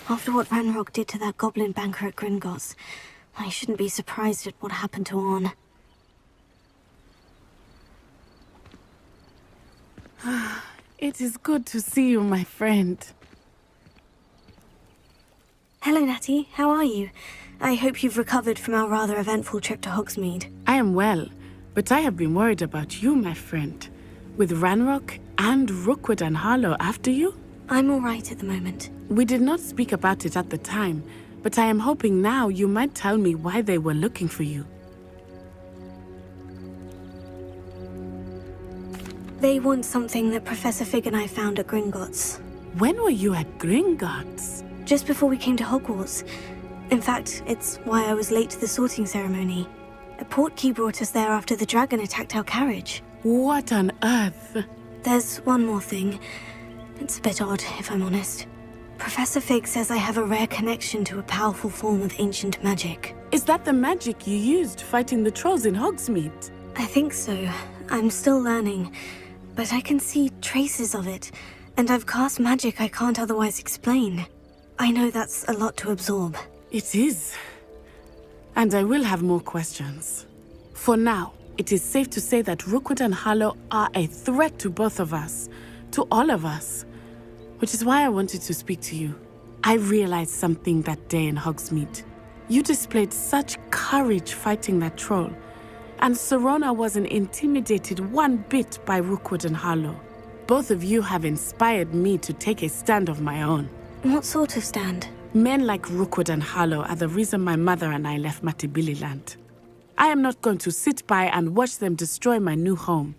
After what Ranrock did to that goblin banker at Gringotts, I shouldn't be surprised at what happened to Orn. It is good to see you, my friend. Hello, Natty. How are you? I hope you've recovered from our rather eventful trip to Hogsmeade. I am well, but I have been worried about you, my friend. With Ranrock and Rookwood and Harlow after you? I'm all right at the moment. We did not speak about it at the time, but I am hoping now you might tell me why they were looking for you. They want something that Professor Fig and I found at Gringotts. When were you at Gringotts? Just before we came to Hogwarts. In fact, it's why I was late to the sorting ceremony. A portkey brought us there after the dragon attacked our carriage. What on earth? There's one more thing. It's a bit odd, if I'm honest. Professor Fig says I have a rare connection to a powerful form of ancient magic. Is that the magic you used fighting the trolls in Hogsmeade? I think so. I'm still learning, but I can see traces of it, and I've cast magic I can't otherwise explain. I know that's a lot to absorb. It is. And I will have more questions. For now, it is safe to say that Rookwood and Harlow are a threat to both of us, to all of us, which is why I wanted to speak to you. I realized something that day in Hogsmeade. You displayed such courage fighting that troll, and Serona wasn't intimidated one bit by Rookwood and Harlow. Both of you have inspired me to take a stand of my own. What sort of stand? Men like Rookwood and Harlow are the reason my mother and I left Matibili land. I am not going to sit by and watch them destroy my new home.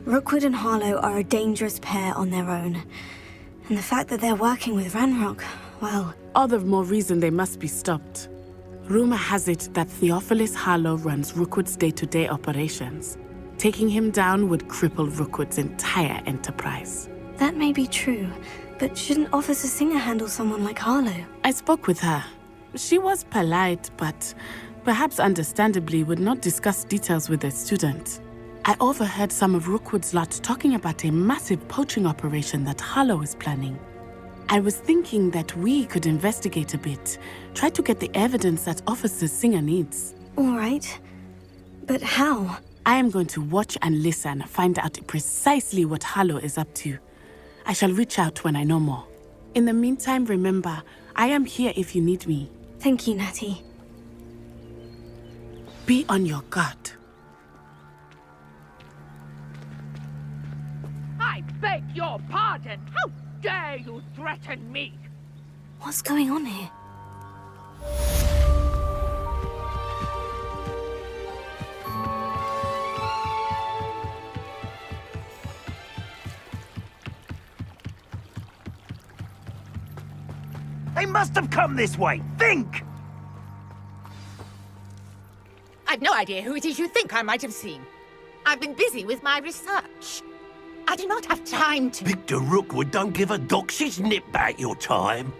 Rookwood and Harlow are a dangerous pair on their own. And the fact that they're working with Ranrock, well... All the more reason they must be stopped. Rumor has it that Theophilus Harlow runs Rookwood's day-to-day operations. Taking him down would cripple Rookwood's entire enterprise. That may be true, but shouldn't Officer Singer handle someone like Harlow? I spoke with her. She was polite, but perhaps understandably would not discuss details with a student. I overheard some of Rookwood's lot talking about a massive poaching operation that Harlow is planning. I was thinking that we could investigate a bit, try to get the evidence that Officer Singer needs. All right. But how? I am going to watch and listen, find out precisely what Harlow is up to. I shall reach out when I know more. In the meantime, remember, I am here if you need me. Thank you, Natty. Be on your guard. I beg your pardon! How dare you threaten me? What's going on here? They must have come this way! Think! I've no idea who it is you think I might have seen. I've been busy with my research. I do not have time to... Victor Rookwood don't give a doxy's nip back your time.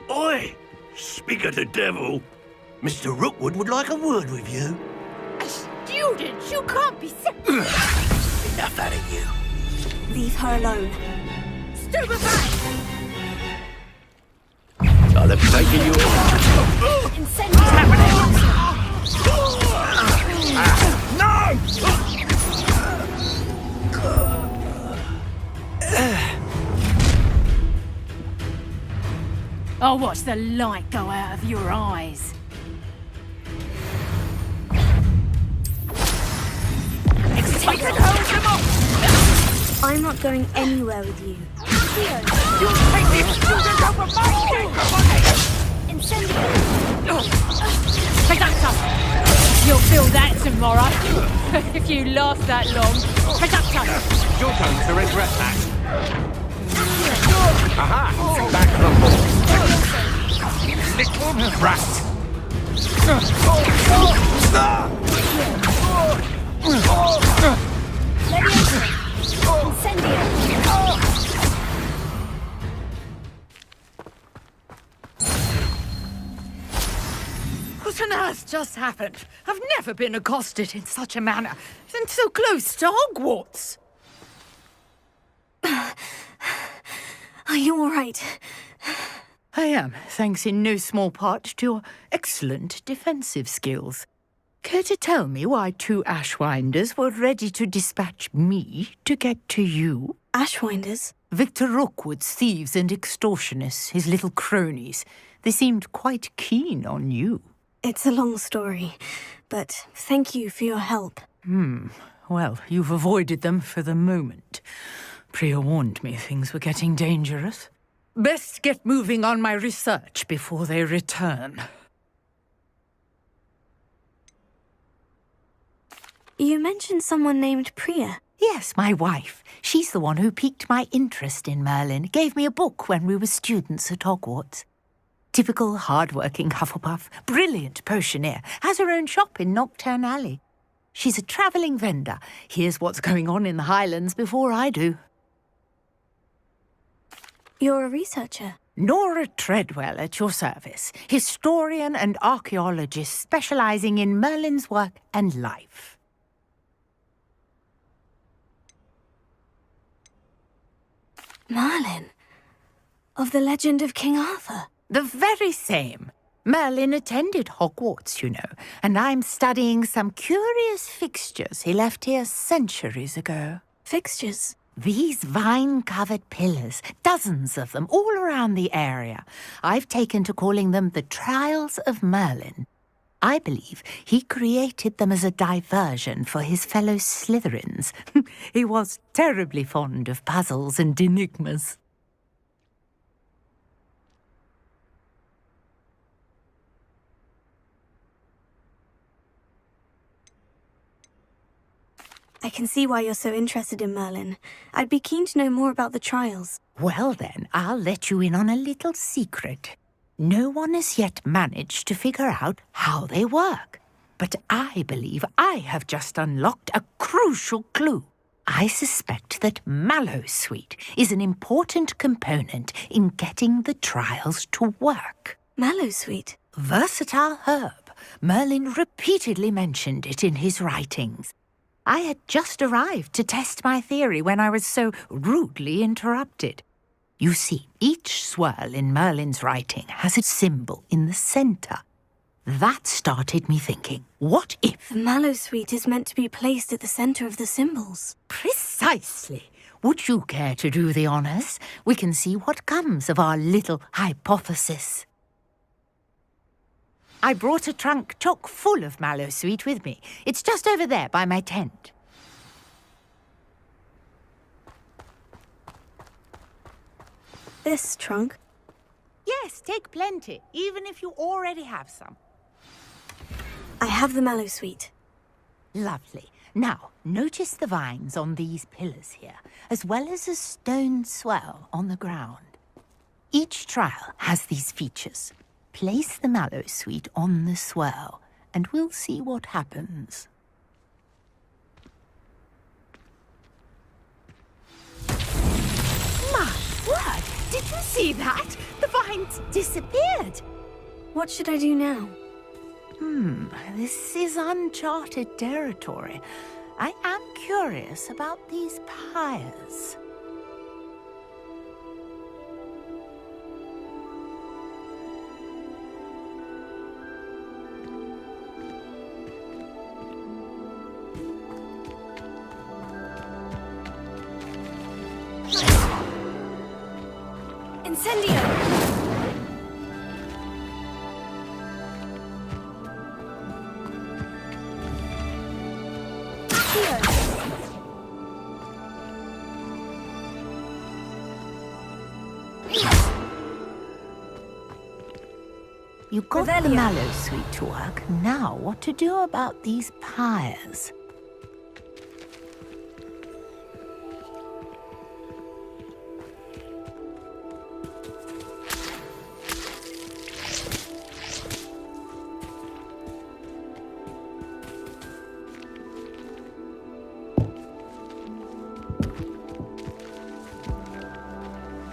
Oi! Speak of the devil. Mr. Rookwood would like a word with you. A student? You can't be sick. Enough out of you. Leave her alone. Stupefy! I'll have taken you... Incendiary! No! I'll watch the light go out of your eyes. Excited, hold them up! I'm not going anywhere with you. You'll take these students over my head! Incendiary! Take that stuff! You'll feel that tomorrow. If you last that long. Take that stuff! Your turn to regret that. Aha! Back rumble. Little brat. What on earth just happened? I've never been accosted in such a manner, and so close to Hogwarts. Are you all right? I am, thanks in no small part to your excellent defensive skills. Care to tell me why 2 Ashwinders were ready to dispatch me to get to you? Ashwinders? Victor Rookwood's thieves and extortionists, his little cronies. They seemed quite keen on you. It's a long story, but thank you for your help. Well, you've avoided them for the moment. Priya warned me things were getting dangerous. Best get moving on my research before they return. You mentioned someone named Priya. Yes, my wife. She's the one who piqued my interest in Merlin. Gave me a book when we were students at Hogwarts. Typical hard-working Hufflepuff, brilliant potioneer, has her own shop in Nocturne Alley. She's a travelling vendor. Hears what's going on in the Highlands before I do. You're a researcher. Nora Treadwell at your service, historian and archaeologist specialising in Merlin's work and life. Merlin? Of the legend of King Arthur? The very same. Merlin attended Hogwarts, you know, and I'm studying some curious fixtures he left here centuries ago. Fixtures? These vine-covered pillars, dozens of them, all around the area. I've taken to calling them the Trials of Merlin. I believe he created them as a diversion for his fellow Slytherins. He was terribly fond of puzzles and enigmas. I can see why you're so interested in Merlin. I'd be keen to know more about the trials. Well then, I'll let you in on a little secret. No one has yet managed to figure out how they work. But I believe I have just unlocked a crucial clue. I suspect that Mallowsweet is an important component in getting the trials to work. Mallowsweet? Versatile herb. Merlin repeatedly mentioned it in his writings. I had just arrived to test my theory when I was so rudely interrupted. You see, each swirl in Merlin's writing has a symbol in the centre. That started me thinking, what if... The Mallowsweet is meant to be placed at the centre of the symbols. Precisely. Would you care to do the honours? We can see what comes of our little hypothesis. I brought a trunk chock full of Mallowsweet with me. It's just over there by my tent. This trunk? Yes, take plenty, even if you already have some. I have the Mallowsweet. Lovely. Now, notice the vines on these pillars here, as well as a stone swell on the ground. Each trial has these features. Place the Mallowsweet on the swell, and we'll see what happens. My word! Did you see that? The vines disappeared! What should I do now? This is uncharted territory. I am curious about these pyres. Incendio! You got the Revelio. Mallowsweet to work. Now, what to do about these pyres?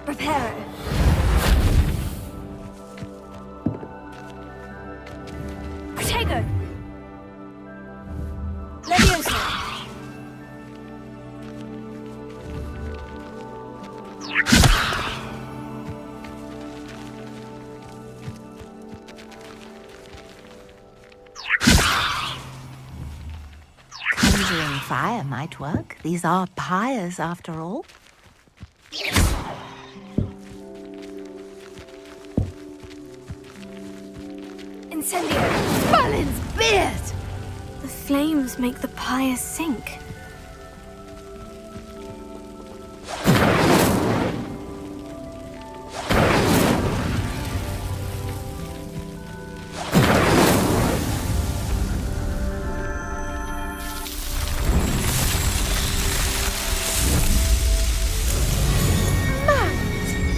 Prepare it. Protego! Leviosa! Conjuring fire might work. These are pyres, after all. Incendio! Merlin's beard! The flames make the pyre sink.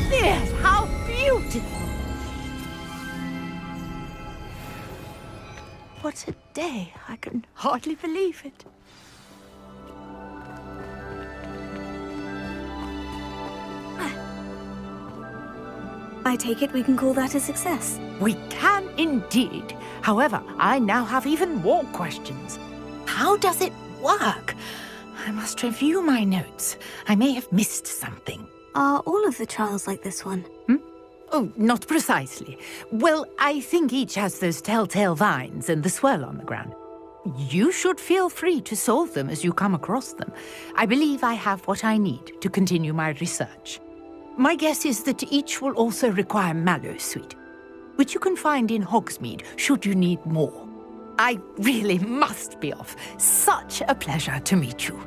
Beard, how beautiful! What a day. I can hardly believe it. I take it we can call that a success. We can indeed. However, I now have even more questions. How does it work? I must review my notes. I may have missed something. Are all of the trials like this one? Oh, not precisely. Well, I think each has those telltale vines and the swirl on the ground. You should feel free to solve them as you come across them. I believe I have what I need to continue my research. My guess is that each will also require mallowsweet, which you can find in Hogsmeade should you need more. I really must be off. Such a pleasure to meet you.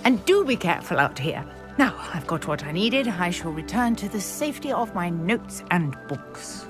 And do be careful out here. Now, I've got what I needed. I shall return to the safety of my notes and books.